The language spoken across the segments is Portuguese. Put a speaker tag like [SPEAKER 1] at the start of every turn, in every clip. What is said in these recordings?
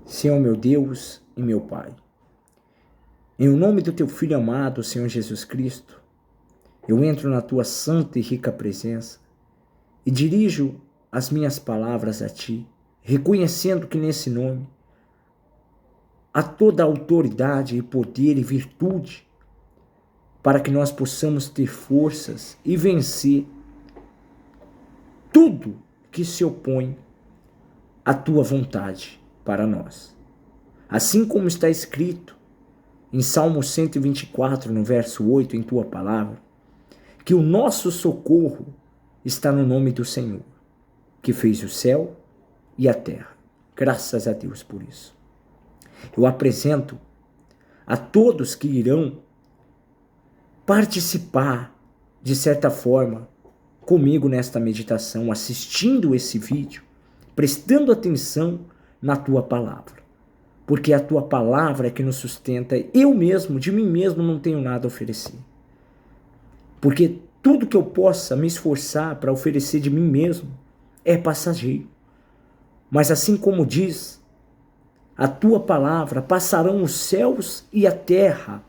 [SPEAKER 1] Senhor meu Deus e meu Pai. Em o nome do Teu Filho amado, Senhor Jesus Cristo, eu entro na Tua santa e rica presença e dirijo as minhas palavras a Ti, reconhecendo que nesse nome há toda a autoridade e poder e virtude para que nós possamos ter forças e vencer tudo que se opõe à Tua vontade para nós. Assim como está escrito em Salmo 124, no verso 8, em Tua palavra, que o nosso socorro está no nome do Senhor, que fez o céu e a terra. Graças a Deus por isso. Eu apresento a todos que irão participar, de certa forma, comigo nesta meditação, assistindo esse vídeo, prestando atenção na Tua palavra. Porque a Tua palavra é que nos sustenta. Eu mesmo, de mim mesmo, não tenho nada a oferecer. Porque tudo que eu possa me esforçar para oferecer de mim mesmo é passageiro. Mas assim como diz a Tua palavra, passarão os céus e a terra,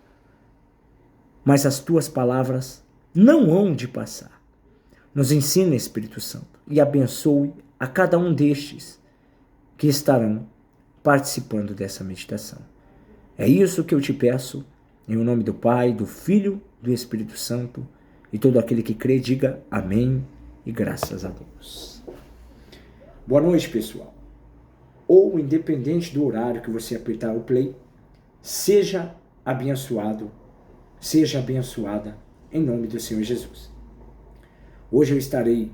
[SPEAKER 1] mas as Tuas palavras não hão de passar. Nos ensina, Espírito Santo, e abençoe a cada um destes que estarão participando dessa meditação. É isso que eu te peço, em nome do Pai, do Filho, do Espírito Santo, e todo aquele que crê, diga amém e graças a Deus. Boa noite, pessoal. Ou independente do horário que você apertar o play, seja abençoado, seja abençoada em nome do Senhor Jesus. Hoje eu estarei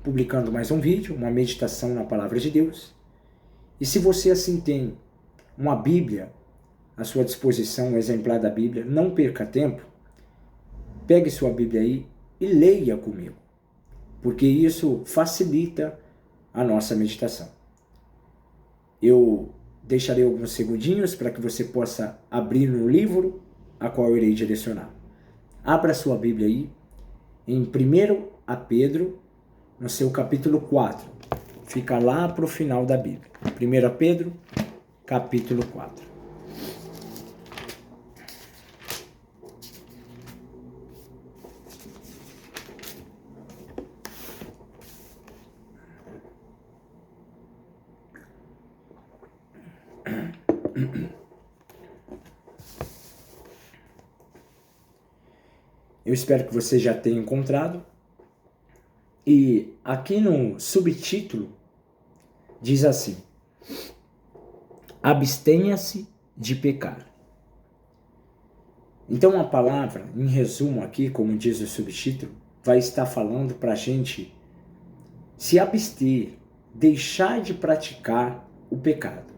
[SPEAKER 1] publicando mais um vídeo, uma meditação na Palavra de Deus. E se você assim tem uma Bíblia à sua disposição, um exemplar da Bíblia, não perca tempo, pegue sua Bíblia aí e leia comigo, porque isso facilita a nossa meditação. Eu deixarei alguns segundinhos para que você possa abrir no livro a qual eu irei direcionar. Abra sua Bíblia aí em 1 Pedro, no seu capítulo 4. Fica lá para o final da Bíblia. 1 Pedro, capítulo 4. Eu espero que você já tenha encontrado. E aqui no subtítulo diz assim: abstenha-se de pecar. Então a palavra, em resumo aqui, como diz o subtítulo, vai estar falando para a gente se abster, deixar de praticar o pecado.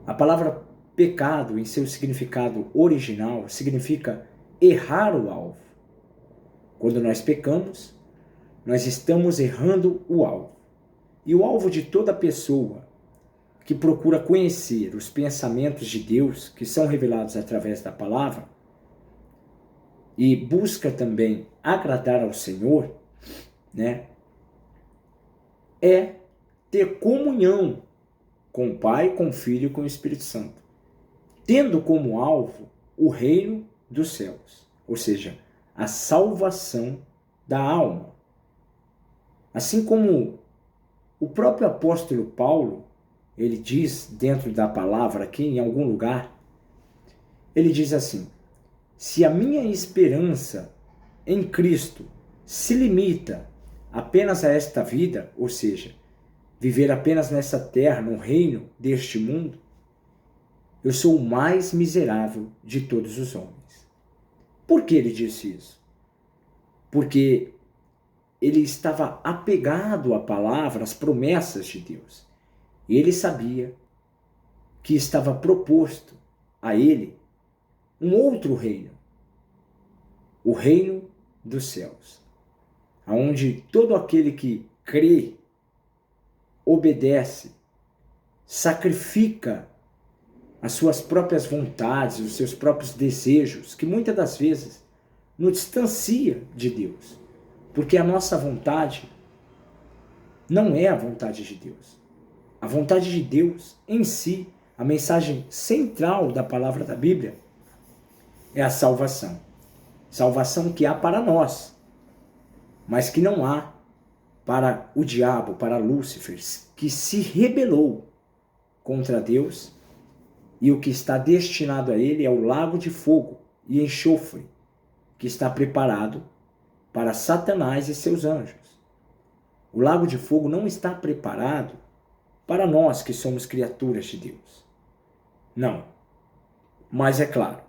[SPEAKER 1] A palavra pecado, em seu significado original, significa errar o alvo. Quando nós pecamos, nós estamos errando o alvo. E o alvo de toda pessoa que procura conhecer os pensamentos de Deus, que são revelados através da palavra, e busca também agradar ao Senhor, né, é ter comunhão com o Pai, com o Filho e com o Espírito Santo, tendo como alvo o reino dos céus, ou seja, a salvação da alma. Assim como o próprio apóstolo Paulo, ele diz dentro da palavra aqui, em algum lugar, ele diz assim: se a minha esperança em Cristo se limita apenas a esta vida, ou seja, viver apenas nessa terra, no reino deste mundo, eu sou o mais miserável de todos os homens. Por que ele disse isso? Porque ele estava apegado à palavra, às promessas de Deus. E ele sabia que estava proposto a ele um outro reino, o reino dos céus, onde todo aquele que crê, obedece, sacrifica as suas próprias vontades, os seus próprios desejos, que muitas das vezes nos distancia de Deus. Porque a nossa vontade não é a vontade de Deus. A vontade de Deus em si a mensagem central da palavra da Bíblia é a salvação. Salvação que há para nós, mas que não há para o diabo, para Lúcifer, que se rebelou contra Deus, e o que está destinado a ele é o lago de fogo e enxofre, que está preparado para Satanás e seus anjos. O lago de fogo não está preparado para nós que somos criaturas de Deus. Não. Mas é claro,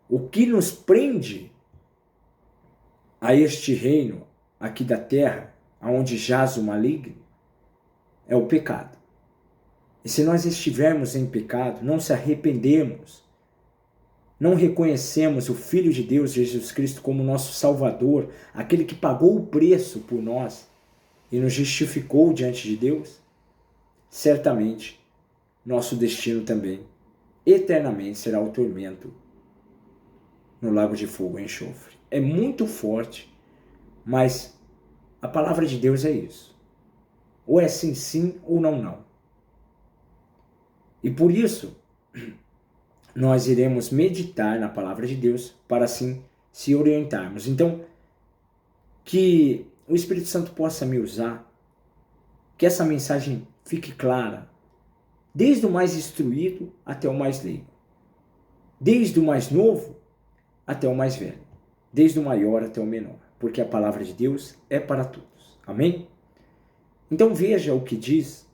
[SPEAKER 1] o que nos prende a este reino aqui da terra, aonde jaz o maligno, é o pecado. E se nós estivermos em pecado, não se arrependemos, não reconhecemos o Filho de Deus, Jesus Cristo, como nosso Salvador, aquele que pagou o preço por nós e nos justificou diante de Deus, certamente nosso destino também, eternamente, será o tormento no lago de fogo e enxofre. É muito forte, mas a palavra de Deus é isso. Ou é sim, sim, ou não, não. E por isso, nós iremos meditar na palavra de Deus para assim se orientarmos. Então, que o Espírito Santo possa me usar, que essa mensagem fique clara, desde o mais instruído até o mais leigo, desde o mais novo até o mais velho, desde o maior até o menor, porque a palavra de Deus é para todos. Amém? Então veja o que diz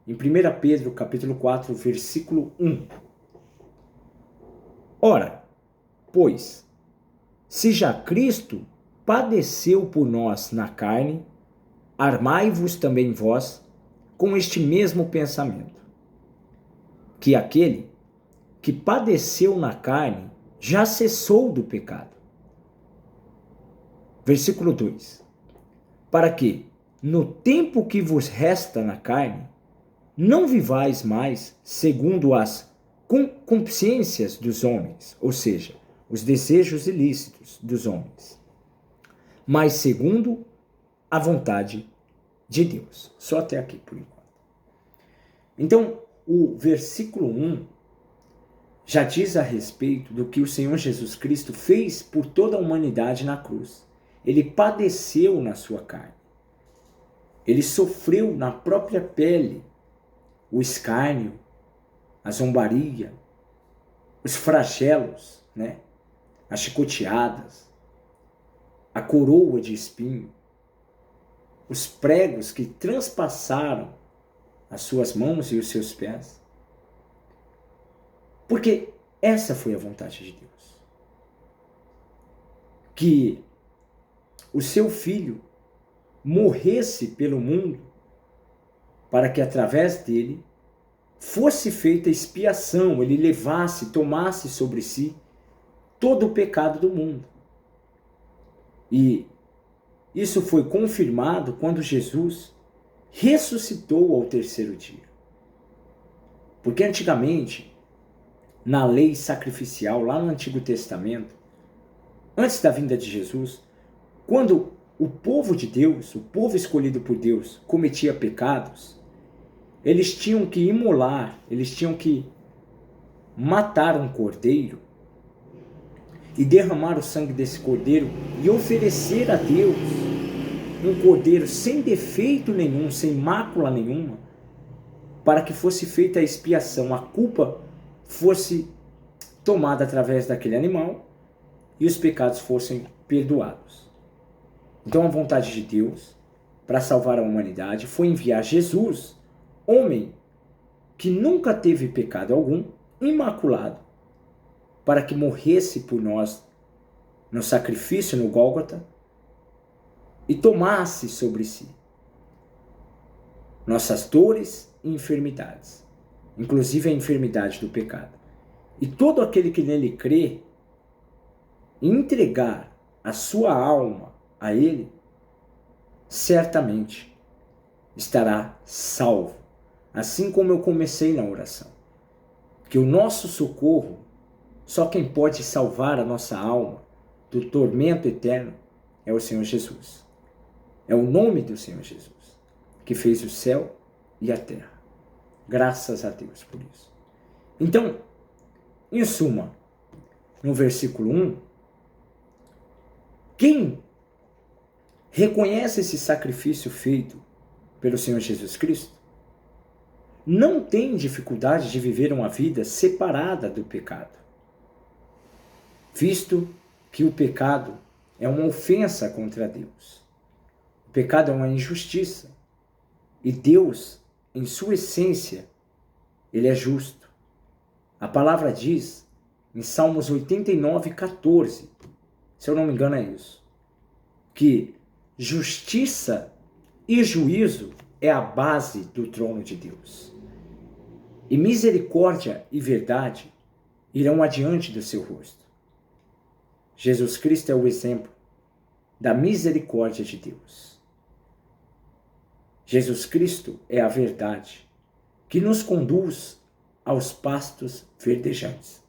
[SPEAKER 1] em 1 Pedro capítulo 4, versículo 1. Ora, pois, se já Cristo padeceu por nós na carne, armai-vos também vós com este mesmo pensamento, que aquele que padeceu na carne já cessou do pecado. Versículo 2. Para que, no tempo que vos resta na carne, não vivais mais segundo as concupiscências dos homens, ou seja, os desejos ilícitos dos homens, mas segundo a vontade de Deus. Só até aqui por enquanto. Então, o versículo 1 já diz a respeito do que o Senhor Jesus Cristo fez por toda a humanidade na cruz. Ele padeceu na sua carne. Ele sofreu na própria pele o escárnio, a zombaria, os flagelos, né? As chicoteadas, a coroa de espinho, os pregos que transpassaram as suas mãos e os seus pés. Porque essa foi a vontade de Deus. Que o seu Filho morresse pelo mundo para que através dele fosse feita expiação, ele levasse, tomasse sobre si todo o pecado do mundo. E isso foi confirmado quando Jesus ressuscitou ao terceiro dia. Porque antigamente, na lei sacrificial, lá no Antigo Testamento, antes da vinda de Jesus, quando o povo de Deus, o povo escolhido por Deus, cometia pecados, eles tinham que imolar, eles tinham que matar um cordeiro e derramar o sangue desse cordeiro e oferecer a Deus um cordeiro sem defeito nenhum, sem mácula nenhuma, para que fosse feita a expiação, a culpa fosse tomada através daquele animal e os pecados fossem perdoados. Então a vontade de Deus para salvar a humanidade foi enviar Jesus, homem que nunca teve pecado algum, imaculado, para que morresse por nós no sacrifício no Gólgota e tomasse sobre si nossas dores e enfermidades, inclusive a enfermidade do pecado. E todo aquele que nele crê, entregar a sua alma a ele, certamente estará salvo. Assim como eu comecei na oração, que o nosso socorro, só quem pode salvar a nossa alma do tormento eterno é o Senhor Jesus. É o nome do Senhor Jesus, que fez o céu e a terra. Graças a Deus por isso. Então, em suma, no versículo 1, quem reconhece esse sacrifício feito pelo Senhor Jesus Cristo não tem dificuldade de viver uma vida separada do pecado, visto que o pecado é uma ofensa contra Deus. O pecado é uma injustiça. E Deus, em sua essência, ele é justo. A palavra diz, em Salmos 89:14, se eu não me engano é isso, que justiça e juízo é a base do trono de Deus. E misericórdia e verdade irão adiante do seu rosto. Jesus Cristo é o exemplo da misericórdia de Deus. Jesus Cristo é a verdade que nos conduz aos pastos verdejantes.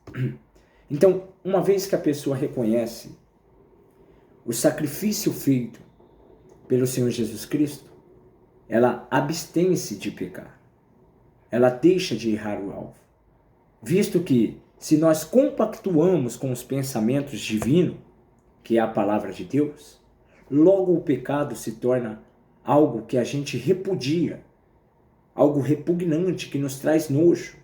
[SPEAKER 1] Então, uma vez que a pessoa reconhece o sacrifício feito pelo Senhor Jesus Cristo, ela abstém-se de pecar. Ela deixa de errar o alvo. Visto que, se nós compactuamos com os pensamentos divinos, que é a palavra de Deus, logo o pecado se torna algo que a gente repudia, algo repugnante que nos traz nojo,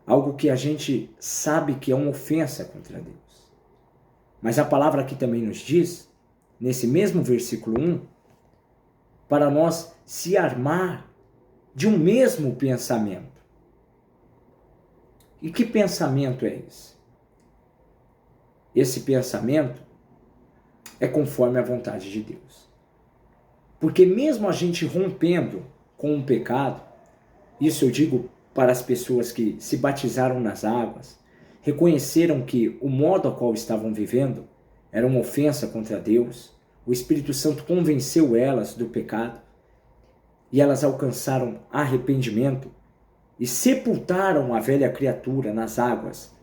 [SPEAKER 1] algo que a gente sabe que é uma ofensa contra Deus. Mas a palavra aqui também nos diz, nesse mesmo versículo 1, para nós se armar de um mesmo pensamento. E que pensamento é esse? Esse pensamento é conforme a vontade de Deus. Porque mesmo a gente rompendo com o pecado, isso eu digo para as pessoas que se batizaram nas águas, reconheceram que o modo a qual estavam vivendo era uma ofensa contra Deus, o Espírito Santo convenceu elas do pecado, e elas alcançaram arrependimento e sepultaram a velha criatura nas águas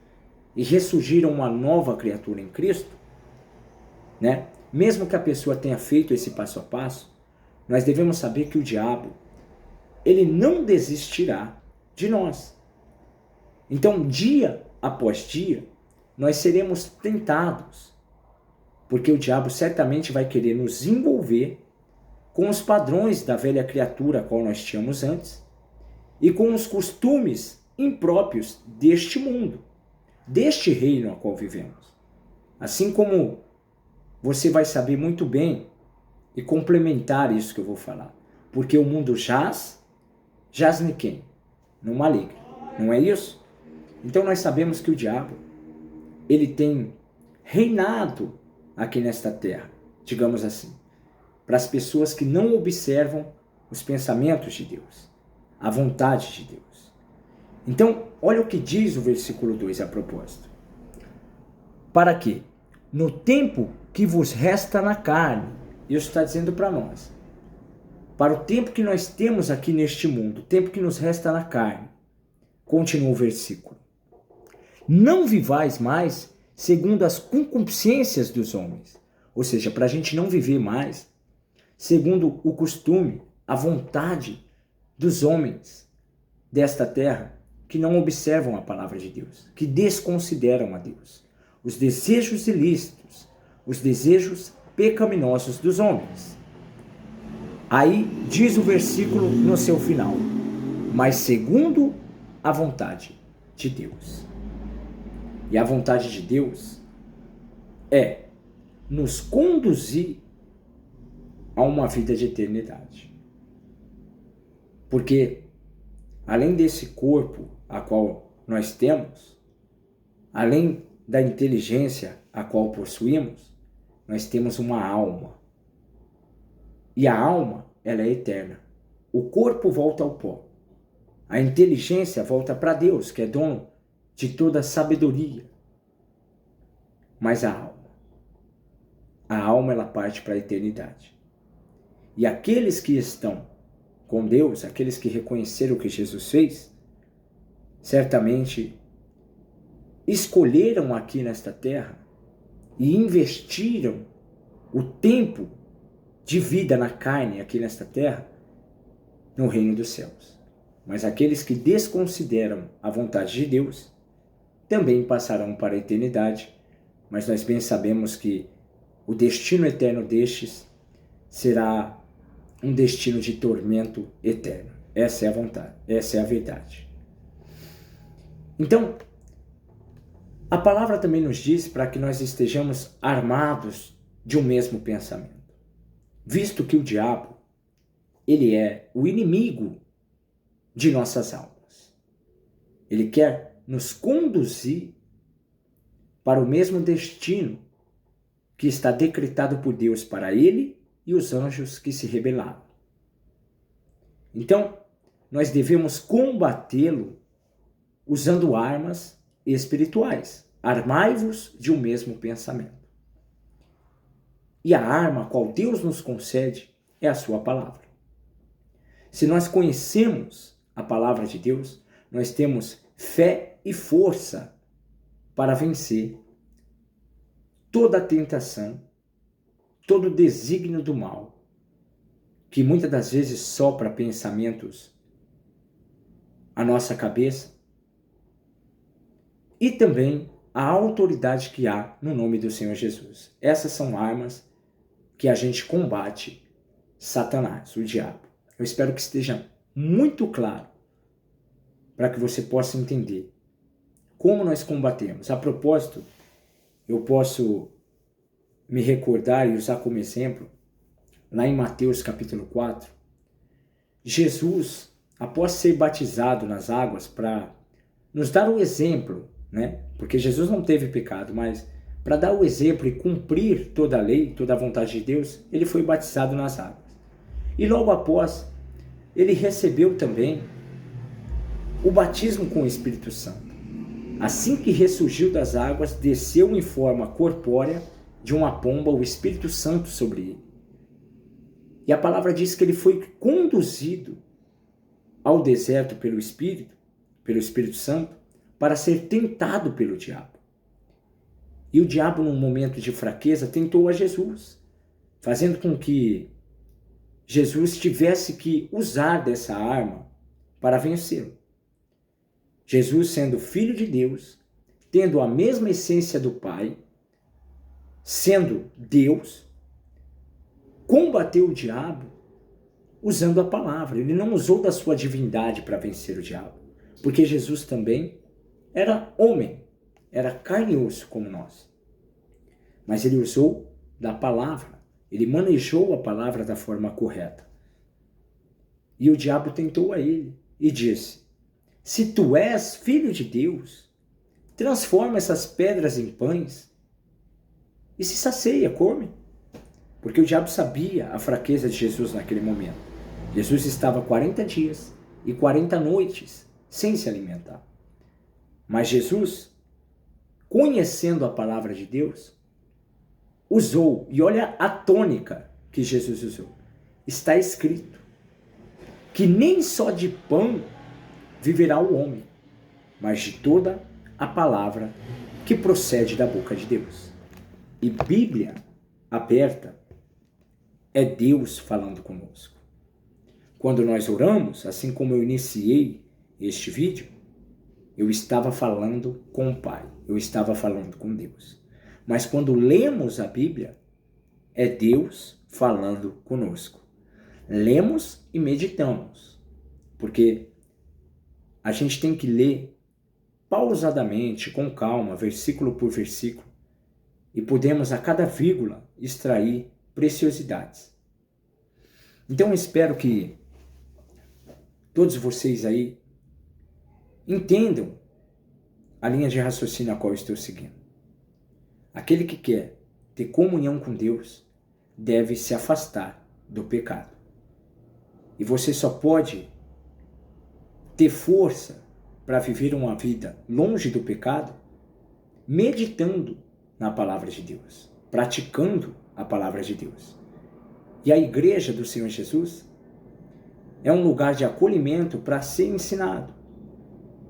[SPEAKER 1] e ressurgiram uma nova criatura em Cristo, né? Mesmo que a pessoa tenha feito esse passo a passo, nós devemos saber que o diabo, ele não desistirá de nós. Então, dia após dia, nós seremos tentados, porque o diabo certamente vai querer nos envolver com os padrões da velha criatura a qual nós tínhamos antes e com os costumes impróprios deste mundo, deste reino a qual vivemos. Assim como você vai saber muito bem e complementar isso que eu vou falar, porque o mundo jaz em quem? No maligno, não é isso? Então nós sabemos que o diabo, ele tem reinado aqui nesta terra, digamos assim, para as pessoas que não observam os pensamentos de Deus, a vontade de Deus. Então, olha o que diz o versículo 2 a propósito. Para que, no tempo que vos resta na carne, isso está dizendo para nós, para o tempo que nós temos aqui neste mundo, o tempo que nos resta na carne, continua o versículo, não vivais mais segundo as concupiscências dos homens, ou seja, para a gente não viver mais segundo o costume, a vontade dos homens desta terra que não observam a palavra de Deus, que desconsideram a Deus, os desejos ilícitos, os desejos pecaminosos dos homens. Aí diz o versículo no seu final, mas segundo a vontade de Deus. E a vontade de Deus é nos conduzir a uma vida de eternidade. Porque, além desse corpo a qual nós temos, além da inteligência a qual possuímos, nós temos uma alma. E a alma, ela é eterna. O corpo volta ao pó. A inteligência volta para Deus, que é dono de toda a sabedoria. Mas a alma ela parte para a eternidade. E aqueles que estão com Deus, aqueles que reconheceram o que Jesus fez, certamente escolheram aqui nesta terra e investiram o tempo de vida na carne aqui nesta terra no reino dos céus, mas aqueles que desconsideram a vontade de Deus também passarão para a eternidade, mas nós bem sabemos que o destino eterno destes será um destino de tormento eterno. Essa é a vontade, essa é a verdade. Então, a palavra também nos diz para que nós estejamos armados de um mesmo pensamento. Visto que o diabo, ele é o inimigo de nossas almas. Ele quer nos conduzir para o mesmo destino que está decretado por Deus para ele e os anjos que se rebelaram. Então, nós devemos combatê-lo usando armas espirituais. Armai-vos de um mesmo pensamento. E a arma a qual Deus nos concede é a sua palavra. Se nós conhecemos a palavra de Deus, nós temos fé e força para vencer toda a tentação, todo o desígnio do mal, que muitas das vezes sopra pensamentos à nossa cabeça, e também a autoridade que há no nome do Senhor Jesus. Essas são armas que a gente combate Satanás, o diabo. Eu espero que esteja muito claro para que você possa entender como nós combatemos. A propósito, eu posso me recordar e usar como exemplo, lá em Mateus capítulo 4, Jesus, após ser batizado nas águas para nos dar um exemplo, né? Porque Jesus não teve pecado, mas para dar o exemplo e cumprir toda a lei, toda a vontade de Deus, ele foi batizado nas águas. E logo após, ele recebeu também o batismo com o Espírito Santo. Assim que ressurgiu das águas, desceu em forma corpórea de uma pomba o Espírito Santo sobre ele. E a palavra diz que ele foi conduzido ao deserto pelo Espírito Santo, para ser tentado pelo diabo. E o diabo, num momento de fraqueza, tentou a Jesus, fazendo com que Jesus tivesse que usar dessa arma para vencê-lo. Jesus, sendo filho de Deus, tendo a mesma essência do Pai, sendo Deus, combateu o diabo usando a palavra. Ele não usou da sua divindade para vencer o diabo, porque Jesus também era homem, era carne e osso como nós. Mas ele usou da palavra, ele manejou a palavra da forma correta. E o diabo tentou a ele e disse: se tu és filho de Deus, transforma essas pedras em pães e se sacia, come. Porque o diabo sabia a fraqueza de Jesus naquele momento. Jesus estava 40 dias e 40 noites sem se alimentar. Mas Jesus, conhecendo a palavra de Deus, usou, e olha a tônica que Jesus usou. Está escrito que nem só de pão viverá o homem, mas de toda a palavra que procede da boca de Deus. E Bíblia aberta é Deus falando conosco. Quando nós oramos, assim como eu iniciei este vídeo, eu estava falando com o Pai, eu estava falando com Deus. Mas quando lemos a Bíblia, é Deus falando conosco. Lemos e meditamos, porque a gente tem que ler pausadamente, com calma, versículo por versículo, e podemos a cada vírgula extrair preciosidades. Então eu espero que todos vocês aí entendam a linha de raciocínio a qual eu estou seguindo. Aquele que quer ter comunhão com Deus deve se afastar do pecado. E você só pode ter força para viver uma vida longe do pecado meditando na palavra de Deus, praticando a palavra de Deus. E a igreja do Senhor Jesus é um lugar de acolhimento para ser ensinado.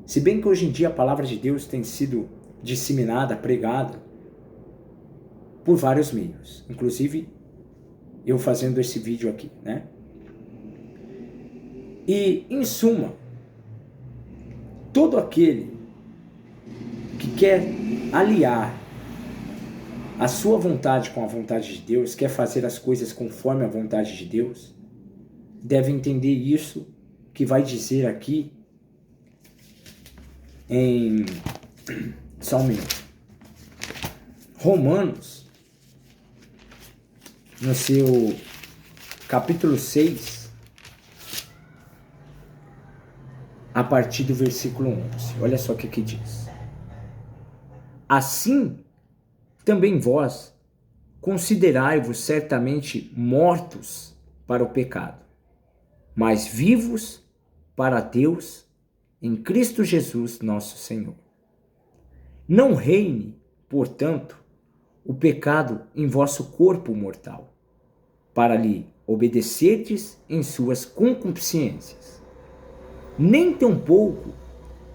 [SPEAKER 1] Se bem que hoje em dia a palavra de Deus tem sido disseminada, pregada por vários meios, inclusive eu fazendo esse vídeo aqui, né? E, em suma, todo aquele que quer aliar a sua vontade com a vontade de Deus, quer fazer as coisas conforme a vontade de Deus, deve entender isso que vai dizer aqui em só um minuto. Romanos, no seu capítulo 6, a partir do versículo 11. Olha só o que diz. Assim, também vós considerai-vos certamente mortos para o pecado, mas vivos para Deus em Cristo Jesus nosso Senhor. Não reine, portanto, o pecado em vosso corpo mortal, para lhe obedecerdes em suas concupiscências. Nem tampouco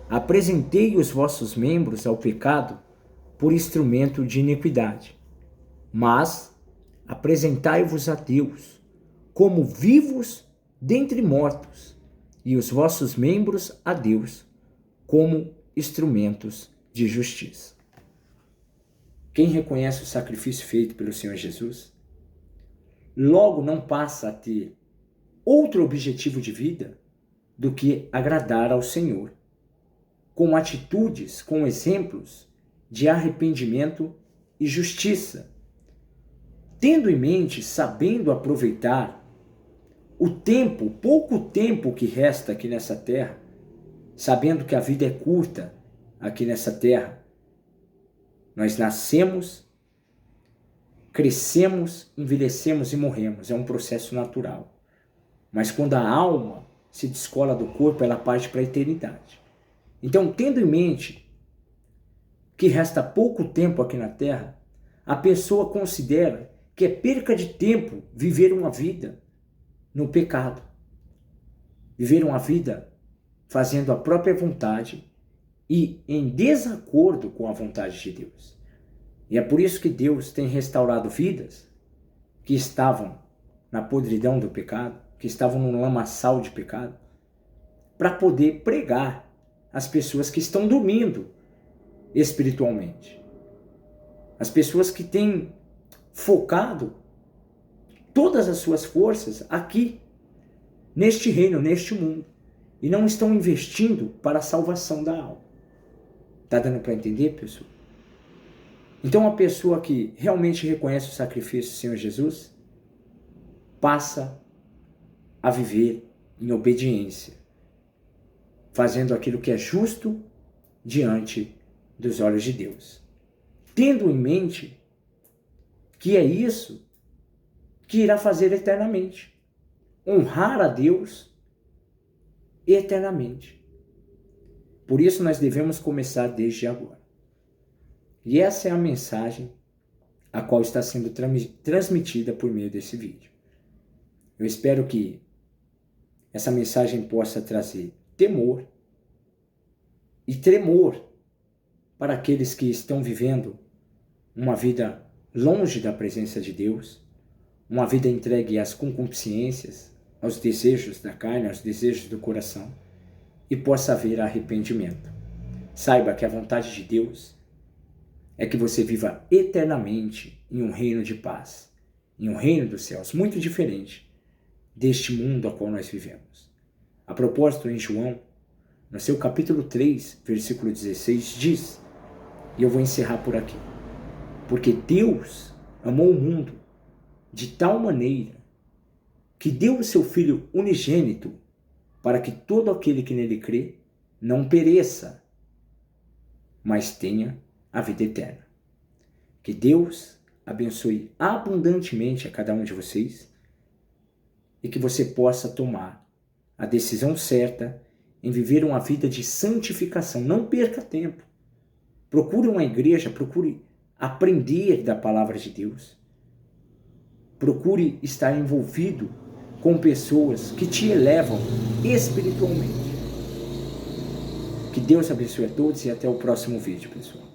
[SPEAKER 1] apresentei os vossos membros ao pecado por instrumento de iniquidade, mas apresentai-vos a Deus como vivos dentre mortos, e os vossos membros a Deus como instrumentos de justiça. Quem reconhece o sacrifício feito pelo Senhor Jesus, logo não passa a ter outro objetivo de vida do que agradar ao Senhor, com atitudes, com exemplos de arrependimento e justiça, tendo em mente, sabendo aproveitar o tempo, pouco tempo que resta aqui nessa terra, sabendo que a vida é curta aqui nessa terra. Nós nascemos, crescemos, envelhecemos e morremos. É um processo natural. Mas quando a alma se descola do corpo, ela parte para a eternidade. Então, tendo em mente que resta pouco tempo aqui na terra, a pessoa considera que é perca de tempo viver uma vida no pecado. Viver uma vida fazendo a própria vontade e em desacordo com a vontade de Deus. E é por isso que Deus tem restaurado vidas que estavam na podridão do pecado, que estavam no lamaçal de pecado, para poder pregar as pessoas que estão dormindo espiritualmente. As pessoas que têm focado todas as suas forças aqui, neste reino, neste mundo, e não estão investindo para a salvação da alma. Está dando para entender, pessoal? Então, a pessoa que realmente reconhece o sacrifício do Senhor Jesus passa a viver em obediência, fazendo aquilo que é justo diante dos olhos de Deus, tendo em mente que é isso que irá fazer eternamente, honrar a Deus eternamente. Por isso nós devemos começar desde agora. E essa é a mensagem a qual está sendo transmitida por meio desse vídeo. Eu espero que essa mensagem possa trazer temor e tremor para aqueles que estão vivendo uma vida longe da presença de Deus, uma vida entregue às concupiscências, aos desejos da carne, aos desejos do coração, e possa haver arrependimento. Saiba que a vontade de Deus é que você viva eternamente em um reino de paz, em um reino dos céus, muito diferente deste mundo a qual nós vivemos. A propósito, em João, no seu capítulo 3, versículo 16, diz, e eu vou encerrar por aqui, porque Deus amou o mundo de tal maneira que deu o seu Filho unigênito para que todo aquele que nele crê não pereça, mas tenha a vida eterna. Que Deus abençoe abundantemente a cada um de vocês e que você possa tomar a decisão certa em viver uma vida de santificação. Não perca tempo. Procure uma igreja, procure aprender da palavra de Deus. Procure estar envolvido com pessoas que te elevam espiritualmente. Que Deus abençoe a todos e até o próximo vídeo, pessoal.